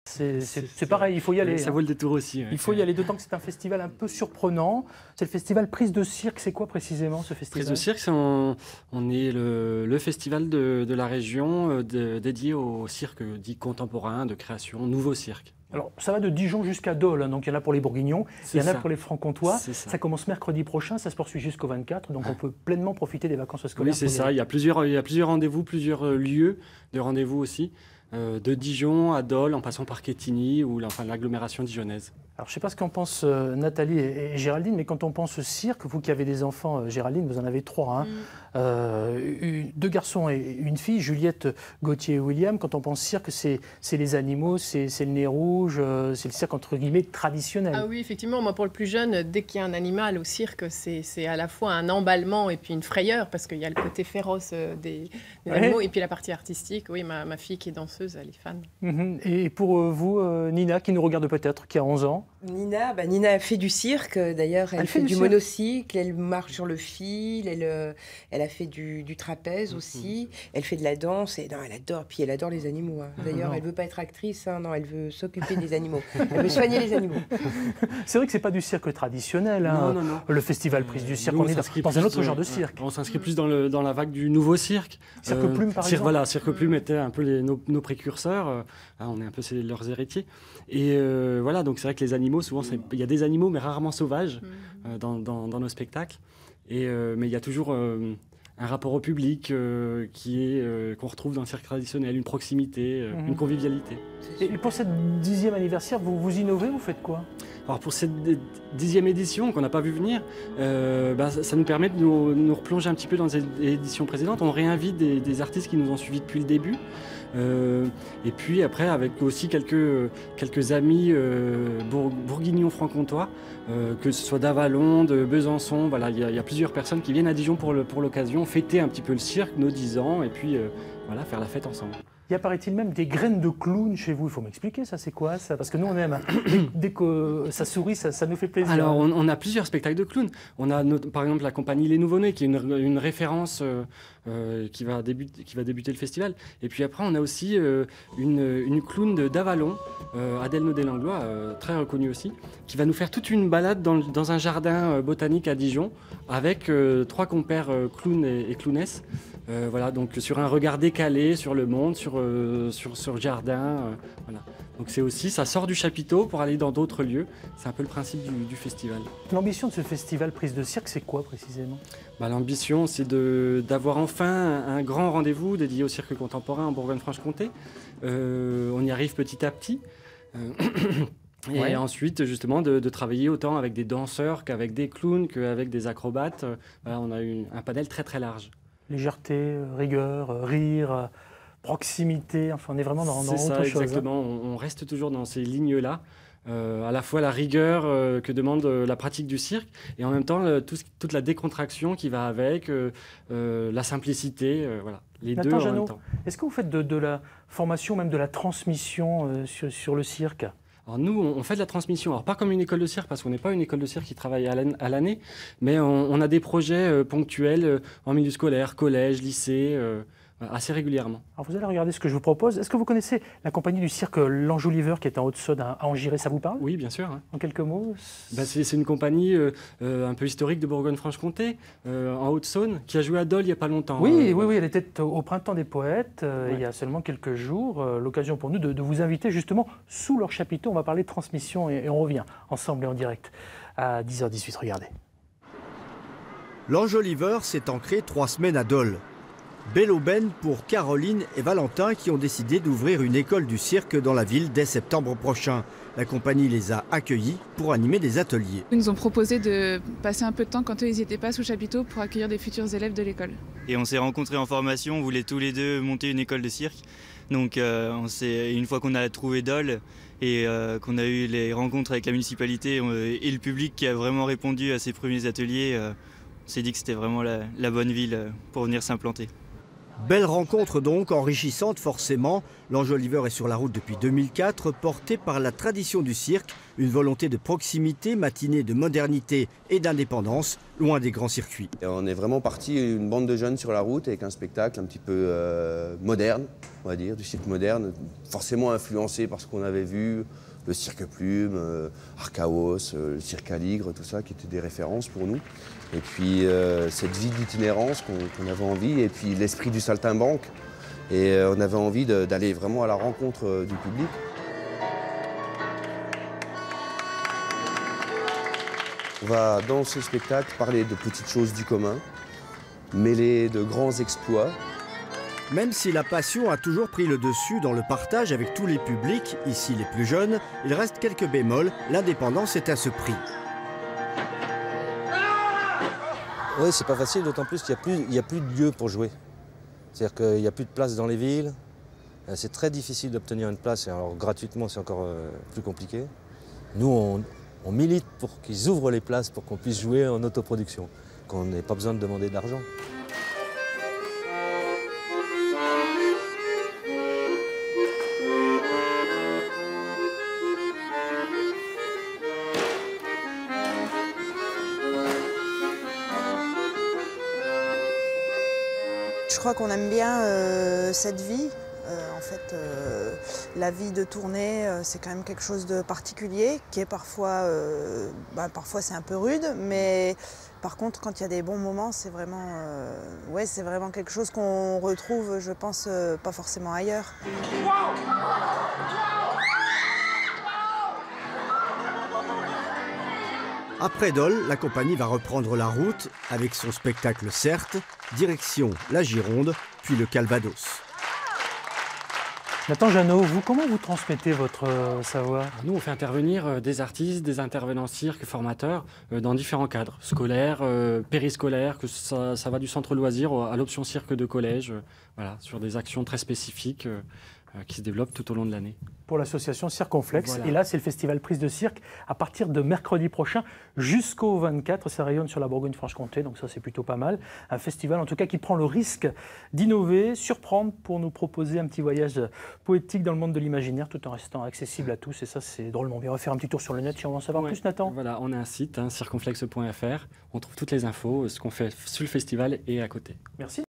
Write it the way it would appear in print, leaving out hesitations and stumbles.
C'est pareil, il faut y aller. Ça vaut le détour aussi. Il faut y aller, d'autant que c'est un festival un peu surprenant. C'est le festival Prise de Cirque. C'est quoi précisément ce festival? Prise de Cirque, on est le festival de la région dédié au cirque dit contemporain, de création, nouveau cirque. Alors, ça va de Dijon jusqu'à Dole, hein, donc il y en a pour les Bourguignons, il y en a pour les Francs-Comtois. Ça commence mercredi prochain, ça se poursuit jusqu'au 24, donc on peut pleinement profiter des vacances scolaires. Oui, c'est ça, il y a plusieurs rendez-vous, plusieurs lieux de rendez-vous aussi. De Dijon à Dole, en passant par Quetigny ou l'agglomération dijonnaise. Alors, je ne sais pas ce qu'en pensent Nathalie et Géraldine, mais quand on pense cirque, vous qui avez des enfants, Géraldine, vous en avez 3, hein, 2 garçons et une fille, Juliette, Gauthier et William. Quand on pense cirque, c'est les animaux, c'est le nez rouge, c'est le cirque entre guillemets traditionnel. Ah oui, effectivement, moi pour le plus jeune, dès qu'il y a un animal au cirque, c'est à la fois un emballement et puis une frayeur, parce qu'il y a le côté féroce des animaux, et puis la partie artistique. Oui, ma fille qui est danseuse, elle est fan. Et pour vous, Nina, qui nous regarde peut-être, qui a 11 ans? Nina a fait du cirque, d'ailleurs, elle fait du monocycle, elle marche sur le fil, elle a fait du trapèze aussi, elle fait de la danse, et non, elle adore, puis elle adore les animaux. Hein. D'ailleurs, elle ne veut pas être actrice, hein, non, elle veut s'occuper des animaux, elle veut soigner les animaux. C'est vrai que ce n'est pas du cirque traditionnel, hein. Non. Le festival Prise du Cirque, on est dans un autre genre de cirque. On s'inscrit plus dans la vague du nouveau cirque. Cirque Plume, par exemple. Voilà, Cirque Plume était un peu nos précurseurs, on est un peu leurs héritiers. Et voilà, donc c'est vrai que les animaux, souvent, il y a des animaux, mais rarement sauvages dans nos spectacles. Mais il y a toujours un rapport au public qu'on retrouve dans le cirque traditionnel, une proximité, une convivialité. Et pour cette 10e anniversaire, vous innovez, vous faites quoi? Alors pour cette 10e édition qu'on n'a pas vu venir, ça nous permet de nous replonger un petit peu dans les éditions précédentes. On réinvite des artistes qui nous ont suivis depuis le début. Et puis après avec aussi quelques amis bourguignons franc-comtois, que ce soit d'Avalon, de Besançon, voilà, il y a plusieurs personnes qui viennent à Dijon pour l'occasion, fêter un petit peu le cirque, nos 10 ans, et puis voilà, faire la fête ensemble. Il y a, paraît-il, même des graines de clown chez vous. Il faut m'expliquer, ça, c'est quoi ça? Parce que nous, on aime. Dès que ça sourit, ça nous fait plaisir. Alors, on a plusieurs spectacles de clowns. On a, par exemple, la compagnie Les Nouveau-Nés, qui est une référence qui va débuter le festival. Et puis après, on a aussi une clown d'Avalon, Adèle Naudet-Langlois, très reconnue aussi, qui va nous faire toute une balade dans un jardin botanique à Dijon, avec 3 compères clowns et clownesses. Voilà, donc sur un regard décalé sur le monde, sur le jardin. Voilà. Donc c'est aussi, ça sort du chapiteau pour aller dans d'autres lieux. C'est un peu le principe du festival. L'ambition de ce festival Prise de Cirque, c'est quoi précisément? L'ambition, c'est d'avoir enfin un grand rendez-vous dédié au cirque contemporain en Bourgogne-Franche-Comté. On y arrive petit à petit. Et ensuite, justement, de travailler autant avec des danseurs qu'avec des clowns, qu'avec des acrobates. Voilà, on a un panel très très large. Légèreté, rigueur, rire, proximité, enfin on est vraiment dans autre chose. C'est ça, exactement. Hein. On reste toujours dans ces lignes-là. À la fois la rigueur que demande la pratique du cirque et en même temps toute la décontraction qui va avec, la simplicité, voilà, les deux en même temps. Est-ce que vous faites de la formation, même de la transmission sur le cirque? Alors nous, on fait de la transmission, alors pas comme une école de cirque, parce qu'on n'est pas une école de cirque qui travaille à l'année, mais on a des projets ponctuels en milieu scolaire, collège, lycée, assez régulièrement. Alors vous allez regarder ce que je vous propose. Est-ce que vous connaissez la compagnie du cirque L'Enjoliver qui est en Haute-Saône à Angiré? Ça vous parle? Oui, bien sûr. Hein. En quelques mots? C'est une compagnie un peu historique de Bourgogne-Franche-Comté, en Haute-Saône, qui a joué à Dole il n'y a pas longtemps. Oui, elle était au Printemps des Poètes, il y a seulement quelques jours. L'occasion pour nous de vous inviter justement sous leur chapiteau. On va parler de transmission et on revient ensemble et en direct à 10h18. Regardez. L'Enjoliver s'est ancré 3 semaines à Dole. Belle aubaine pour Caroline et Valentin qui ont décidé d'ouvrir une école du cirque dans la ville dès septembre prochain. La compagnie les a accueillis pour animer des ateliers. Ils nous ont proposé de passer un peu de temps quand eux ils n'étaient pas sous chapiteau pour accueillir des futurs élèves de l'école. Et on s'est rencontrés en formation, on voulait tous les deux monter une école de cirque. Donc une fois qu'on a trouvé Dole et qu'on a eu les rencontres avec la municipalité et le public qui a vraiment répondu à ces premiers ateliers, on s'est dit que c'était vraiment la bonne ville pour venir s'implanter. Belle rencontre donc, enrichissante forcément. L'Enjoliver est sur la route depuis 2004, porté par la tradition du cirque, Une volonté de proximité, matinée de modernité et d'indépendance, loin des grands circuits. Et on est vraiment parti, une bande de jeunes sur la route, avec un spectacle un petit peu moderne, on va dire, du cirque moderne, forcément influencé par ce qu'on avait vu, le cirque Plume, Archaos, le cirque Aligre, tout ça, qui étaient des références pour nous. Et puis cette vie d'itinérance qu'on avait envie, et puis l'esprit du saltimbanque. Et on avait envie d'aller vraiment à la rencontre du public. On va, dans ce spectacle, parler de petites choses du commun, mêler de grands exploits. Même si la passion a toujours pris le dessus dans le partage avec tous les publics, ici les plus jeunes, il reste quelques bémols, l'indépendance est à ce prix. Oui, c'est pas facile, d'autant plus qu'il n'y a plus de lieu pour jouer. C'est-à-dire qu'il n'y a plus de place dans les villes. C'est très difficile d'obtenir une place, et alors gratuitement c'est encore plus compliqué. Nous, on milite pour qu'ils ouvrent les places pour qu'on puisse jouer en autoproduction, qu'on n'ait pas besoin de demander de l'argent. Je crois qu'on aime bien cette vie. En fait, la vie de tournée, c'est quand même quelque chose de particulier, qui est parfois, parfois c'est un peu rude, mais par contre, quand il y a des bons moments, c'est vraiment, c'est vraiment quelque chose qu'on retrouve, je pense, pas forcément ailleurs. Après Dole, la compagnie va reprendre la route avec son spectacle Certes, direction la Gironde, puis le Calvados. Nathan Jeannot, comment vous transmettez votre savoir? Nous, on fait intervenir des artistes, des intervenants cirque, formateurs, dans différents cadres, scolaires, périscolaires, que ça va du centre loisirs à l'option cirque de collège, voilà, sur des actions très spécifiques qui se développent tout au long de l'année. Pour l'association Circonflexe. Voilà. Et là, c'est le festival Prise de Cirque à partir de mercredi prochain jusqu'au 24. Ça rayonne sur la Bourgogne-Franche-Comté, donc ça, c'est plutôt pas mal. Un festival, en tout cas, qui prend le risque d'innover, surprendre pour nous proposer un petit voyage poétique dans le monde de l'imaginaire tout en restant accessible à tous. Et ça, c'est drôlement bien. On va faire un petit tour sur le net si on veut en savoir plus, Nathan. Voilà, on a un site, circonflexe.fr. On trouve toutes les infos, ce qu'on fait sur le festival et à côté. Merci.